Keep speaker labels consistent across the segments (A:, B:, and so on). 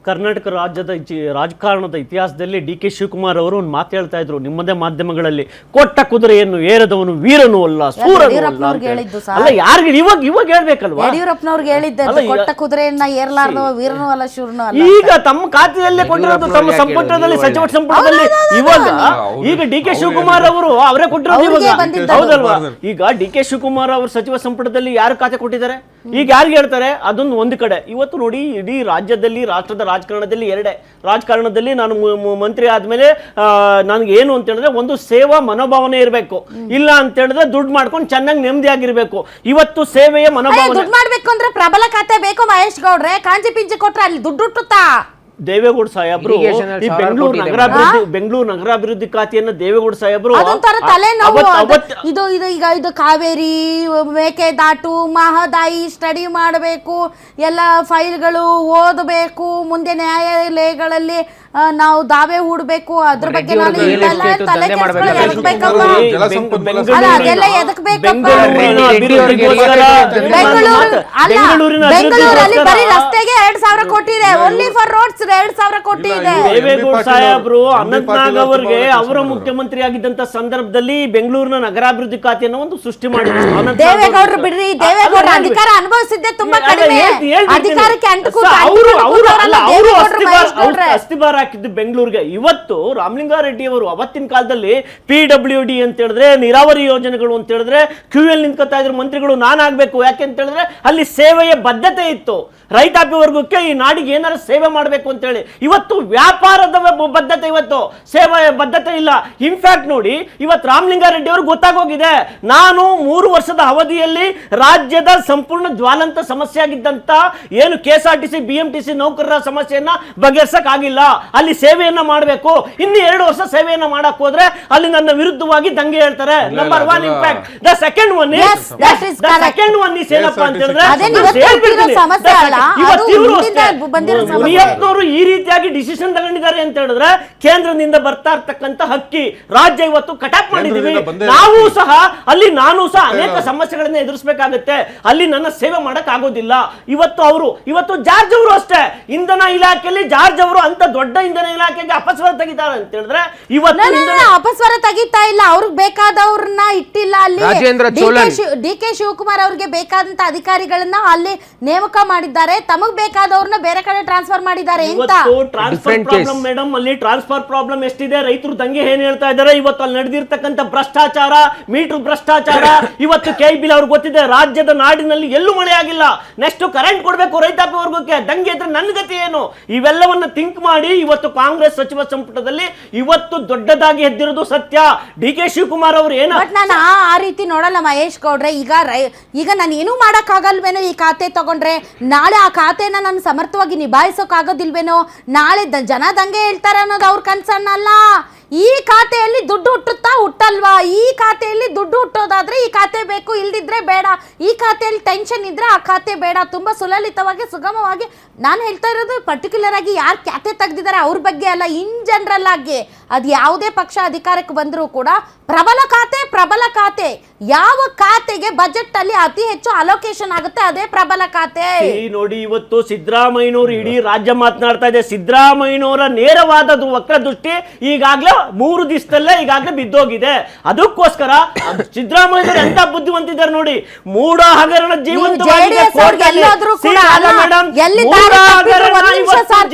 A: ಕರ್ನಾಟಕ ರಾಜ್ಯದ ರಾಜಕಾರಣದ ಇತಿಹಾಸದಲ್ಲಿ ಡಿ ಕೆ ಶಿವಕುಮಾರ್ ಅವರು ಒಂದು ಮಾತು ಹೇಳ್ತಾ ಇದ್ರು ನಿಮ್ಮದೇ ಮಾಧ್ಯಮಗಳಲ್ಲಿ, ಕೊಟ್ಟ ಕುದುರೆಯನ್ನು ಏರದವನು ವೀರನೂ ಅಲ್ಲ ಸೂರನೂ ಅಲ್ಲ. ಯಾರಿಗೆ ಇವಾಗ ಹೇಳ್ಬೇಕಲ್ವಾ?
B: ಯಡಿಯೂರಪ್ಪನವ್ರಿಗೆ ಹೇಳಿದ್ದೆ, ಕೊಟ್ಟ ಕುದುರೆಯನ್ನ ಏರ್ಲಾರ್ದವ ವೀರನೂ ಅಲ್ಲ ಶೂರನೂ ಅಲ್ಲ.
A: ಈಗ ತಮ್ಮ ಖಾತೆಯಲ್ಲೇ ಕೊಟ್ಟಿರೋದು, ತಮ್ಮ ಸಂಪುಟದಲ್ಲಿ ಸಚಿವ ಸಂಪುಟದಲ್ಲಿ ಈಗ ಡಿ ಕೆ ಶಿವಕುಮಾರ್ ಅವರು ಅವರೇ ಕೊಟ್ಟಿರೋದು ಇವಾಗ, ಹೌದಲ್ವಾ? ಈಗ ಡಿ ಕೆ ಶಿವಕುಮಾರ್ ಅವರು ಸಚಿವ ಸಂಪುಟದಲ್ಲಿ ಯಾರು ಖಾತೆ ಕೊಟ್ಟಿದ್ದಾರೆ? ಈಗ ಯಾರಿಗೆ ಹೇಳ್ತಾರೆ? ಅದೊಂದು ಒಂದು ಕಡೆ. ಇವತ್ತು ನೋಡಿ, ಇಡೀ ರಾಜ್ಯದಲ್ಲಿ, ರಾಷ್ಟ್ರದ ರಾಜಕಾರಣದಲ್ಲಿ ಎರಡೇ ರಾಜಕಾರಣದಲ್ಲಿ ನಾನು ಮಂತ್ರಿ ಆದ್ಮೇಲೆ ನನಗೆ ಏನು ಅಂತ ಹೇಳಿದ್ರೆ ಒಂದು ಸೇವಾ ಮನೋಭಾವನೆ ಇರಬೇಕು, ಇಲ್ಲ ಅಂತ ಹೇಳಿದ್ರೆ ದುಡ್ಡು ಮಾಡ್ಕೊಂಡು ಚೆನ್ನಾಗಿ ನೆಮ್ಮದಿಯಾಗಿರ್ಬೇಕು. ಇವತ್ತು ಸೇವೆಯ ಮನೋಭಾವನೆ.
B: ದುಡ್ಡು ಮಾಡ್ಬೇಕು ಅಂದ್ರೆ ಪ್ರಬಲ ಖಾತೆ ಬೇಕು ಮಹೇಶ್ ಗೌಡ್ರೆ. ಕಾಂಚಿ ಪಿಂಚಿ ಕೊಟ್ರೆ ಅಲ್ಲಿ ದುಡ್ಡು ಹುಟ್ಟುತ್ತಾ?
A: ದೇವೇಗೌಡ ಸಾಹೇಬ್ರು ಈ ಬೆಂಗಳೂರು ನಗರಾಭಿವೃದ್ಧಿ ಖಾತೆಯನ್ನ ದೇವೇಗೌಡ ಸಾಹೇಬ್ರು
B: ಇದು ಕಾವೇರಿ, ಮೇಕೆದಾಟು, ಮಹದಾಯಿ ಸ್ಟಡಿ ಮಾಡಬೇಕು, ಎಲ್ಲ ಫೈಲ್ಗಳು ಓದಬೇಕು, ಮುಂದೆ ನ್ಯಾಯಾಲಯಗಳಲ್ಲಿ ನಾವು ದಾವೆ ಹೂಡಬೇಕು, ಅದ್ರ ಬಗ್ಗೆ ಅದೆಲ್ಲ ಎದಕ್ ಬೇಕಪ್ಪ? ಬೆಂಗಳೂರಲ್ಲಿ ಬರೀ ರಸ್ತೆಗೆ 2,000 ಕೊಟ್ಟಿದೆ, ಓನ್ಲಿ ಫಾರ್ ರೋಡ್ಸ್ 2,000 ಕೊಟ್ಟಿದೆ.
A: ದೇವೇಗೌಡ ಸಾಹೇಬ್ರು ಅನಂತನಾಗ್ ಅವರಿಗೆ ಅವರ ಮುಖ್ಯಮಂತ್ರಿ ಆಗಿದ್ದಂತ ಸಂದರ್ಭದಲ್ಲಿ ಬೆಂಗಳೂರಿನ ನಗರಾಭಿವೃದ್ಧಿ ಖಾತೆಯನ್ನು ಒಂದು ಸೃಷ್ಟಿ ಮಾಡಿದ್ರು.
B: ದೇವೇಗೌಡರು ಬಿಡ್ರಿ, ದೇವೇಗೌಡರು ಅಧಿಕಾರ ಅನುಭವಿಸಿದ್ದೆ ತುಂಬಾ ಕಡಿಮೆ, ಅಧಿಕಾರಕ್ಕೆ
A: ಅಸ್ತಿಭಾರ ಹಾಕಿದ್ದು ಬೆಂಗಳೂರಿಗೆ. ಇವತ್ತು ರಾಮಲಿಂಗಾರೆಡ್ಡಿ ಅವರು ಅವತ್ತಿನ ಕಾಲದಲ್ಲಿ PWD ಅಂತ ಹೇಳಿದ್ರೆ ನೀರಾವರಿ ಯೋಜನೆಗಳು ಅಂತ ಹೇಳಿದ್ರೆ ಕ್ಯೂಎಲ್ ನಿಂತ್ಕೊತಾ ಇದ್ರು ಮಂತ್ರಿಗಳು. ನಾನಾಗ್ಬೇಕು ಯಾಕೆ ಅಂತ ಹೇಳಿದ್ರೆ ಅಲ್ಲಿ ಸೇವೆಯ ಬದ್ಧತೆ ಇತ್ತು. ರೈತಾಪಿ ವರ್ಗಕ್ಕೆ ಈ ನಾಡಿಗೆ ಏನಾರ ಸೇವೆ ಮಾಡಬೇಕು ಅಂತ ಹೇಳಿ. ಇವತ್ತು ವ್ಯಾಪಾರದ ಬದ್ಧತೆ, ಇವತ್ತು ಸೇವೆಯ ಬದ್ಧತೆ ಇಲ್ಲ. ಇನ್ಫ್ಯಾಕ್ಟ್ ನೋಡಿ, ಇವತ್ತು ರಾಮಲಿಂಗಾರೆಡ್ಡಿ ಅವರು ಗೊತ್ತಾಗೋಗಿದೆ, ನಾನು 3 ವರ್ಷದ ಅವಧಿಯಲ್ಲಿ ರಾಜ್ಯದ ಸಂಪೂರ್ಣ ಜ್ವಾಲಂತ ಸಮಸ್ಯೆ ಆಗಿದ್ದಂತ ಏನು KSRTC BMTC ನೌಕರರ ಸಮಸ್ಯೆಯನ್ನ ಬಗೆಹರಿಸಕ್ ಆಗಿಲ್ಲ, ಅಲ್ಲಿ ಸೇವೆಯನ್ನ ಮಾಡಬೇಕು. ಇನ್ನು 2 ವರ್ಷ ಸೇವೆಯನ್ನ ಮಾಡಕ್ ಹೋದ್ರೆ ಅಲ್ಲಿ ನನ್ನ ವಿರುದ್ಧವಾಗಿ ದಂಗೆ ಹೇಳ್ತಾರೆ. Number 1 impact. The second one is ಏನಪ್ಪಾ ಅಂತ ಹೇಳಿದ್ರೆ ಮುನಿಯಪ್ಪನವರು ಈ ರೀತಿಯಾಗಿ ಡಿಸಿಷನ್ ತಗೊಂಡಿದ್ದಾರೆ ಅಂತ ಹೇಳಿದ್ರೆ ಕೇಂದ್ರದಿಂದ ಬರ್ತಾ ಇರ್ತಕ್ಕಂಥ ಹಕ್ಕಿ ರಾಜ್ಯ ಇವತ್ತು ಕಟಾಪ್ ಮಾಡಿದೀವಿ. ನಾವು ಸಹ ಅಲ್ಲಿ ನಾನು ಸಹ ಅನೇಕ ಸಮಸ್ಯೆಗಳನ್ನ ಎದುರಿಸಬೇಕಾಗುತ್ತೆ, ಅಲ್ಲಿ ನನ್ನ ಸೇವೆ ಮಾಡಕ್ ಆಗೋದಿಲ್ಲ. ಇವತ್ತು ಜಾರ್ಜ್ ಅವರು ಅಷ್ಟೇ, ಇಂಧನ ಇಲಾಖೆಯಲ್ಲಿ ಜಾರ್ಜ್ ಅವರು ಅಂತ ದೊಡ್ಡ ಇಂಧನ ಇಲಾಖೆಗೆ ಅಪಸ್ವರ ತೆಗಿತಾರೆ ಅಂತ ಹೇಳಿದ್ರೆ ಇವತ್ತು
B: ಅಪಸ್ವರ ತೆಗಿತಾ ಇಲ್ಲ, ಅವ್ರಿಗೆ ಬೇಕಾದವ್ರನ್ನ ಇಟ್ಟಿಲ್ಲ ಅಲ್ಲಿ. ಡಿ ಕೆ ಶಿವಕುಮಾರ್ ಅವ್ರಿಗೆ ಬೇಕಾದಂತ ಅಧಿಕಾರಿಗಳನ್ನ ಅಲ್ಲಿ ನೇಮಕ ಮಾಡಿದ್ದಾರೆ, ತಮಗ್ ಬೇಕಾದವ್ರನ್ನ ಬೇರೆ ಕಡೆ ಟ್ರಾನ್ಸ್ಫರ್ ಮಾಡಿದ್ದಾರೆ ಅಂತ.
A: ಟ್ರಾನ್ಸ್ಫರ್ ಪ್ರಾಬ್ಲಮ್ ಮೇಡಮ್, ಅಲ್ಲಿ ಟ್ರಾನ್ಸ್ಫರ್ ಪ್ರಾಬ್ಲಮ್ ಎಷ್ಟಿದೆ, ರೈತರು ದಂಗೆ ಏನ್ ಹೇಳ್ತಾ ಇದ್ದಾರೆ. ಇವತ್ತು ಅಲ್ಲಿ ನಡೆದಿರ್ತಕ್ಕಂಥ ಭ್ರಷ್ಟಾಚಾರ, ಮೀಟರ್ ಭ್ರಷ್ಟಾಚಾರ, ಇವತ್ತು KBL ಅವ್ರಿಗೆ ಗೊತ್ತಿದೆ, ರಾಜ್ಯದ ನಾಡಿನಲ್ಲಿ ಎಲ್ಲೂ ಮಳೆ ಆಗಿಲ್ಲ, ನೆಕ್ಸ್ಟ್ ಕರೆಂಟ್ ಕೊಡ್ಬೇಕು ರೈತಾಪಿ ವರ್ಗಕ್ಕೆ, ದಂಗೆ ಇದ್ರೆ ನನ್ನ ಗತಿ ಏನು? ಇವೆಲ್ಲವನ್ನ ಥಿಂಕ್ ಮಾಡಿ ಇವತ್ತು ಕಾಂಗ್ರೆಸ್ ಸಚಿವ ಸಂಪುಟದಲ್ಲಿ ಇವತ್ತು ದೊಡ್ಡದಾಗಿ ಎದ್ದಿರೋದು ಸತ್ಯ. ಡಿ ಕೆ ಶಿವಕುಮಾರ್ ಅವರು ಏನು,
B: ನಾನು ಆ ರೀತಿ ನೋಡಲ್ಲ ಮಹೇಶ್ ಗೌಡ್ರೆ. ಈಗ ನಾನು ಏನೂ ಮಾಡಕ್ ಆಗಲ್ವೇನೋ, ಈ ಖಾತೆ ತಗೊಂಡ್ರೆ ನಾಳೆ ಆ ಖಾತೆನ ನಾನು ಸಮರ್ಥವಾಗಿ ನಿಭಾಯಿಸೋಕ್ ಆಗೋದಿಲ್ವೇನೋ, ನಾಳೆ ಜನ ದಂಗೆ ಹೇಳ್ತಾರೆ ಅನ್ನೋದು ಅವ್ರ ಕನ್ಸನ್ನಲ್ಲ. ಈ ಖಾತೆಯಲ್ಲಿ ದುಡ್ಡು ಹುಟ್ಟುತ್ತಾ ಹುಟ್ಟಲ್ವಾ? ಈ ಖಾತೆಯಲ್ಲಿ ದುಡ್ಡು ಹುಟ್ಟೋದಾದ್ರೆ ಈ ಖಾತೆ ಬೇಕು, ಇಲ್ದಿದ್ರೆ ಬೇಡ. ಈ ಖಾತೆಯಲ್ಲಿ ಟೆನ್ಷನ್ ಇದ್ರೆ ಆ ಖಾತೆ ಬೇಡ. ತುಂಬಾ ಸುಲಲಿತವಾಗಿ ಸುಗಮವಾಗಿ ನಾನು ಹೇಳ್ತಾ ಇರೋದು ಪರ್ಟಿಕ್ಯುಲರ್ ಆಗಿ ಯಾರು ಖಾತೆ ತೆಗ್ದಿದ್ದಾರೆ ಅವ್ರ ಬಗ್ಗೆ ಅಲ್ಲ, ಇನ್ ಜನರಲ್ ಆಗಿ. ಅದು ಯಾವುದೇ ಪಕ್ಷ ಅಧಿಕಾರಕ್ಕೆ ಬಂದರೂ ಕೂಡ ಪ್ರಬಲ ಖಾತೆ ಯಾವ ಖಾತೆಗೆ ಬಜೆಟ್ ಅಲ್ಲಿ ಅತಿ ಹೆಚ್ಚು ಅಲೋಕೇಶನ್ ಆಗುತ್ತೆ ಅದೇ ಪ್ರಬಲ ಖಾತೆ.
A: ನೋಡಿ, ಇವತ್ತು ಸಿದ್ದರಾಮಯ್ಯನವರು ಇಡೀ ರಾಜ್ಯ ಮಾತನಾಡ್ತಾ ಇದೆ. ಸಿದ್ದರಾಮಯ್ಯನವರ ನೇರವಾದ ವಕ್ರ ದೃಷ್ಟಿ ಈಗಾಗಲೇ 3 ದಿವಸದಲ್ಲೇ ಈಗಾಗಲೇ ಬಿದ್ದೋಗಿದೆ. ಅದಕ್ಕೋಸ್ಕರ ಸಿದ್ದರಾಮಯ್ಯನವರು ಎಂತ ಬುದ್ಧಿವಂತಿದ್ದಾರೆ ನೋಡಿ. ಮೂಢ ಹಗರಣ ಜೀವಂತವಾಗಿದೆ.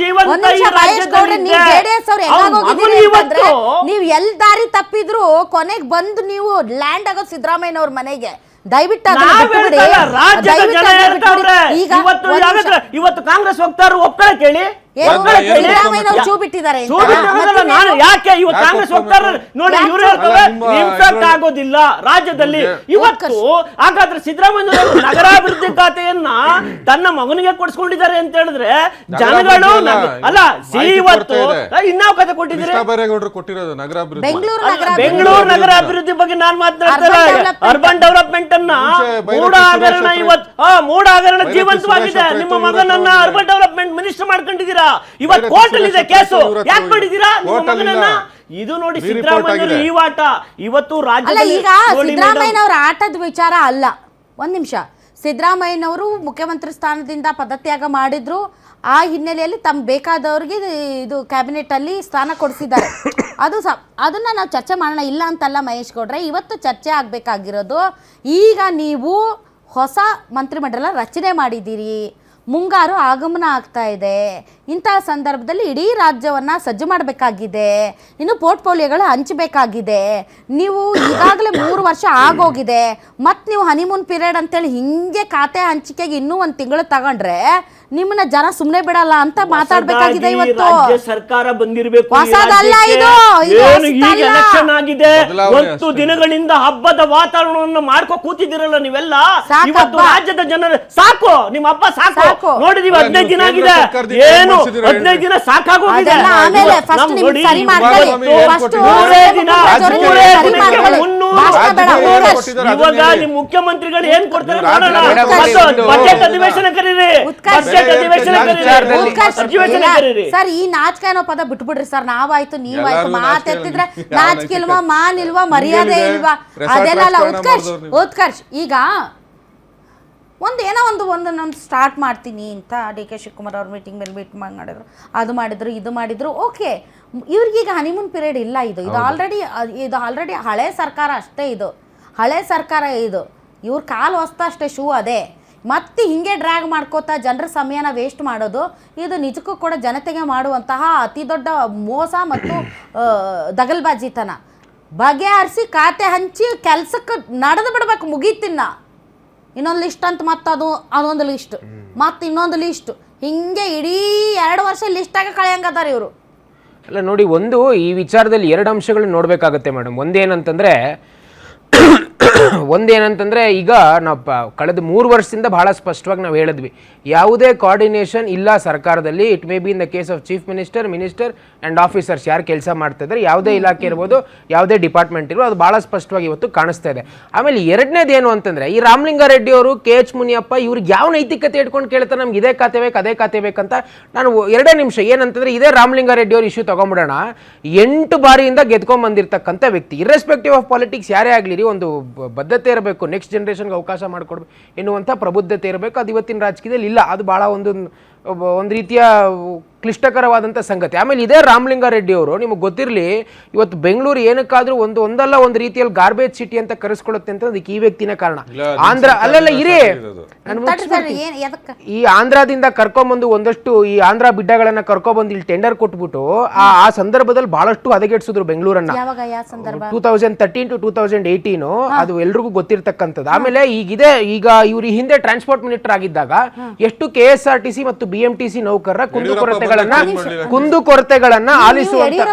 B: ನೀವು ಎಲ್ ದಾರಿ ತಪ್ಪಿದ್ರು ಕೊನೆಗೆ ಬಂದು ನೀವು ಲ್ಯಾಂಡ್ ಆಗೋ ಸಿದ್ದರಾಮಯ್ಯನವ್ರ ಮನೆಗೆ. ದಯವಿಟ್ಟು
A: ಇವತ್ತು ಕಾಂಗ್ರೆಸ್ ಹೋಗ್ತಾರು ಒಪ್ಕೊಳ್ಳ ಕೇಳಿ, ಯಾಕೆ ಇವತ್ತು ಕಾಂಗ್ರೆಸ್ ಹೋಗ್ತಾರೆ ನೋಡಿ, ಇವರು ಹೇಳ್ತಾರೆ ಇಂಪ್ಯಾಕ್ಟ್ ಆಗೋದಿಲ್ಲ ರಾಜ್ಯದಲ್ಲಿ. ಇವತ್ತು ಹಾಗಾದ್ರೆ ಸಿದ್ದರಾಮಯ್ಯ ನಗರಾಭಿವೃದ್ಧಿ ಖಾತೆಯನ್ನ ತನ್ನ ಮಗನಿಗೆ ಕೊಡಿಸ್ಕೊಂಡಿದ್ದಾರೆ ಅಂತ ಹೇಳಿದ್ರೆ ಜನಗಳು ಅಲ್ಲ. ಇವತ್ತು ಇನ್ನಾವ ಖಾತೆ ಕೊಟ್ಟಿದ್ದೀರಿ? ಬೆಂಗಳೂರು ನಗರಾಭಿವೃದ್ಧಿ ಬಗ್ಗೆ ನಾನು ಮಾತನಾಡ್ತಾರೆ. ಅರ್ಬನ್ ಡೆವಲಪ್ಮೆಂಟ್ ಅನ್ನ ಮೂಢ ಹಗರಣ ಜೀವಂತವಾಗಿದೆ. ನಿಮ್ಮ ಮಗನನ್ನ ಅರ್ಬನ್ ಡೆವಲಪ್ಮೆಂಟ್ ಮಿನಿಸ್ಟರ್ ಮಾಡ್ಕೊಂಡಿದ್ದೀರಾ. ಇವತ್ತು ಕೋರ್ಟಲ್ಲಿ ಇದೆ ಕೇಸು, ಯಾಕೆ ಮಾಡಿದ್ದೀರಾ ನಿಮ್ಮ ಮಗನನ್ನ? ಇದು ನೋಡಿ ಸಿದ್ದರಾಮಯ್ಯ ಈ ಆಟ ಇವತ್ತು ರಾಜ್ಯ.
B: ಈಗ ಸಿದ್ದರಾಮಯ್ಯನವರ ಆಟದ ವಿಚಾರ ಅಲ್ಲ, ಒಂದ್ ನಿಮಿಷ. ಸಿದ್ದರಾಮಯ್ಯನವರು ಮುಖ್ಯಮಂತ್ರಿ ಸ್ಥಾನದಿಂದ ಪದತ್ಯಾಗ ಮಾಡಿದ್ರು. ಆ ಹಿನ್ನೆಲೆಯಲ್ಲಿ ತಮ್ಮ ಬೇಕಾದವ್ರಿಗೆ ಇದು ಕ್ಯಾಬಿನೆಟಲ್ಲಿ ಸ್ಥಾನ ಕೊಡಿಸಿದ್ದಾರೆ. ಅದನ್ನು ನಾವು ಚರ್ಚೆ ಮಾಡೋಣ, ಇಲ್ಲ ಅಂತಲ್ಲ ಮಹೇಶ್ ಗೌಡ್ರೆ. ಇವತ್ತು ಚರ್ಚೆ ಆಗಬೇಕಾಗಿರೋದು, ಈಗ ನೀವು ಹೊಸ ಮಂತ್ರಿಮಂಡಲ ರಚನೆ ಮಾಡಿದ್ದೀರಿ, ಮುಂಗಾರು ಆಗಮನ ಆಗ್ತಾ ಇದೆ. ಇಂತಹ ಸಂದರ್ಭದಲ್ಲಿ ಇಡೀ ರಾಜ್ಯವನ್ನು ಸಜ್ಜು ಮಾಡಬೇಕಾಗಿದೆ, ಇನ್ನು ಪೋರ್ಟ್ಫೋಲಿಯೋಗಳು ಹಂಚಬೇಕಾಗಿದೆ. ನೀವು ಈಗಾಗಲೇ 3 ವರ್ಷ ಆಗೋಗಿದೆ, ಮತ್ತು ನೀವು ಹನಿಮೂನ್ ಪೀರಿಯಡ್ ಅಂತೇಳಿ ಹಿಂಗೆ ಖಾತೆ ಹಂಚಿಕೆಗೆ ಇನ್ನೂ 1 ತಿಂಗಳು ತಗೊಂಡ್ರೆ ನಿಮ್ಮನ್ನ ಜನ ಸುಮ್ಮನೆ ಬಿಡಲ್ಲ ಅಂತ ಮಾತಾಡ್ಬೇಕಾಗಿದೆ. ಇವತ್ತು
A: ರಾಜ್ಯ ಸರ್ಕಾರ ಬಂದಿರಬೇಕು,
B: ಹೊಸದಲ್ಲ ಇದು,
A: ಈಗ ಎಲೆಕ್ಷನ್ ಆಗಿದೆ. 1 ದಿನಗಳಿಂದ ಹಬ್ಬದ ವಾತಾವರಣವನ್ನು ಮಾಡ್ಕೊ ಕೂತಿದ್ದೀರಲ್ಲ ನೀವೆಲ್ಲ. ಇವತ್ತು ರಾಜ್ಯದ ಜನರು ಸಾಕು, ನಿಮ್ಮ ಹಬ್ಬ ಸಾಕು. ನೋಡಿದೀವಿ 15 ದಿನ ಆಗಿದೆ, ಏನು 15 ದಿನ ಸಾಕಾಗೋಗಿದೆ. ಇವಾಗ ನಿಮ್ ಮುಖ್ಯಮಂತ್ರಿಗಳು ಏನ್ ಕೊಡ್ತಾರೆ ನೋಡೋಣ. ಬಜೆಟ್ ಅಧಿವೇಶನ ಕರೀರಿ,
B: ಸರ್. ಈ ನಾಚಿಕೆ ಅನ್ನೋ ಪದ ಬಿಟ್ಬಿಡ್ರಿ ಸರ್. ನಾವಾಯ್ತು ನೀವಾಯ್ತು ಮಾತೆತ್ತಿದ್ರೆ ನಾಚಿಕೆ ಇಲ್ವಾ, ಮಾನ್ ಇಲ್ವಾ, ಮರ್ಯಾದೆ ಇಲ್ವಾ, ಅದೆಲ್ಲ ಅಲ್ಲ. ಉತ್ಕರ್ಷ್ ಈಗ ಏನೋ ಒಂದು ಸ್ಟಾರ್ಟ್ ಮಾಡ್ತೀನಿ ಅಂತ DK ಶಿವಕುಮಾರ್ ಅವ್ರ ಮೀಟಿಂಗ್ ಮೇಲೆ ಮಾಡಿದ್ರು, ಇದು ಮಾಡಿದ್ರು. ಓಕೆ, ಇವ್ರಿಗೀಗ ಹನಿಮೂನ್ ಪೀರಿಯಡ್ ಇಲ್ಲ. ಇದು ಆಲ್ರೆಡಿ ಹಳೆ ಸರ್ಕಾರ ಅಷ್ಟೇ. ಇದು ಹಳೆ ಸರ್ಕಾರ. ಇವ್ರ ಕಾಲು ಹೊಸ್ತ ಅಷ್ಟೇ, ಶೂ ಅದೇ. ಮತ್ತೆ ಹಿಂಗೆ ಡ್ರ್ಯಾಗ್ ಮಾಡ್ಕೋತಾ ಜನರ ಸಮಯನ ವೇಸ್ಟ್ ಮಾಡೋದು, ಇದು ನಿಜಕ್ಕೂ ಕೂಡ ಜನತೆಗೆ ಮಾಡುವಂತಹ ಅತಿ ದೊಡ್ಡ ಮೋಸ ಮತ್ತು ದಗಲ್ಬಾಜಿತನ. ಬಗೆಹರಿಸಿ ಖಾತೆ ಹಂಚಿ ಕೆಲಸಕ್ಕೆ ನಡೆದು ಬಿಡ್ಬೇಕು, ಮುಗೀತಿನ್ನ. ಇನ್ನೊಂದು ಲಿಸ್ಟ್ ಅಂತ ಅದೊಂದು ಲಿಸ್ಟ್, ಮತ್ತು ಇನ್ನೊಂದು ಲಿಸ್ಟ್, ಹಿಂಗೆ ಇಡೀ 2 ವರ್ಷ ಲಿಸ್ಟಾಗ ಕಳೆಯಂಗದಾರ ಇವರು.
C: ಅಲ್ಲ ನೋಡಿ, ಈ ವಿಚಾರದಲ್ಲಿ 2 ಅಂಶಗಳನ್ನ ನೋಡಬೇಕಾಗತ್ತೆ ಮೇಡಮ್. ಒಂದೇನಂತಂದರೆ ಈಗ ನಾವು ಕಳೆದ 3 ವರ್ಷದಿಂದ ಬಹಳ ಸ್ಪಷ್ಟವಾಗಿ ನಾವು ಹೇಳಿದ್ವಿ, ಯಾವುದೇ ಕೋಆರ್ಡಿನೇಷನ್ ಇಲ್ಲ ಸರ್ಕಾರದಲ್ಲಿ. It may be in the case of chief minister and officers ಯಾರು ಕೆಲಸ ಮಾಡ್ತಾಯಿದ್ದಾರೆ, ಯಾವುದೇ ಇಲಾಖೆ ಇರ್ಬೋದು, ಯಾವುದೇ ಡಿಪಾರ್ಟ್ಮೆಂಟ್ ಇರ್ಬೋದು, ಅದು ಭಾಳ ಸ್ಪಷ್ಟವಾಗಿ ಇವತ್ತು ಕಾಣಿಸ್ತಾ ಇದೆ. ಆಮೇಲೆ ಎರಡನೇದೇನು ಅಂತಂದರೆ, ಈ ರಾಮಲಿಂಗಾರೆಡ್ಡಿ ಅವರು, KH ಮುನಿಯಪ್ಪ, ಇವ್ರಿಗೆ ಯಾವ ನೈತಿಕತೆ ಇಟ್ಕೊಂಡು ಕೇಳ್ತಾರೆ ನಮ್ಗೆ ಇದೇ ಖಾತೆ ಬೇಕು, ಅದೇ ಖಾತೆ ಬೇಕಂತ. ನಾನು 2 ನಿಮಿಷ ಏನಂತಂದರೆ, ಇದೇ ರಾಮಲಿಂಗಾರೆಡ್ಡಿ ಅವ್ರ ಇಶ್ಯೂ ತೊಗೊಂಬಿಡೋಣ. 8 ಬಾರಿಯಿಂದ ಗೆದ್ಕೊಂಬಂದಿರ್ತಕ್ಕಂಥ ವ್ಯಕ್ತಿ, ಇರ್ರೆಸ್ಪೆಕ್ಟಿವ್ ಆಫ್ ಪಾಲಿಟಿಕ್ಸ್ ಯಾರೇ ಆಗಲಿ, ಒಂದು ಬದ್ಧತೆ ಇರಬೇಕು, ನೆಕ್ಸ್ಟ್ ಜನರೇಷನ್ಗೆ ಅವಕಾಶ ಮಾಡಿಕೊಡ್ಬೇಕು ಎನ್ನುವಂಥ ಪ್ರಬುದ್ಧತೆ ಇರಬೇಕು. ಅದು ಇವತ್ತಿನ ರಾಜಕೀಯದಲ್ಲಿ ಇಲ್ಲ. ಅದು ಭಾಳ ಒಂದು ರೀತಿಯ ಕ್ಲಿಷ್ಟಕರವಾದಂಥ ಸಂಗತಿ. ಆಮೇಲೆ ಇದೇ ರಾಮಲಿಂಗಾರೆಡ್ಡಿ ಅವರು, ನಿಮಗೆ ಗೊತ್ತಿರಲಿ, ಇವತ್ತು ಬೆಂಗಳೂರು ಏನಕ್ಕಾದ್ರೂ ಒಂದಲ್ಲ ಒಂದು ರೀತಿಯಲ್ಲಿ ಗಾರ್ಬೇಜ್ ಸಿಟಿ ಅಂತ ಕರೆಸ್ಕೊಳ್ಳುತ್ತೆ ಅಂತ ಅದಕ್ಕೆ ಈ ವ್ಯಕ್ತಿನೇ ಕಾರಣ. ಅಲ್ಲೆಲ್ಲ ಇರೇ ಈ ಆಂಧ್ರದಿಂದ ಕರ್ಕೊಂಬಂದು ಒಂದಷ್ಟು ಈ ಆಂಧ್ರ ಬಿಡ್ಡಗಳನ್ನ ಕರ್ಕೊಂಡ್ಬಂದು ಇಲ್ಲಿ ಟೆಂಡರ್ ಕೊಟ್ಬಿಟ್ಟು ಆ ಸಂದರ್ಭದಲ್ಲಿ ಬಹಳಷ್ಟು ಹದಗೆಡ್ಸಿದ್ರು ಬೆಂಗಳೂರನ್ನ. 2013 to 2018 ಅದು ಎಲ್ರಿಗೂ ಗೊತ್ತಿರ್ತಕ್ಕಂಥದ್ದು. ಆಮೇಲೆ ಈಗ ಇವ್ರು ಹಿಂದೆ ಟ್ರಾನ್ಸ್ಪೋರ್ಟ್ ಮಿನಿಸ್ಟರ್ ಆಗಿದ್ದಾಗ ಎಷ್ಟು KSRTC ಮತ್ತು BMTC ನೌಕರರ ಕುಂದುಕೊರತೆಗಳನ್ನ ಆಲಿಸುವಂತ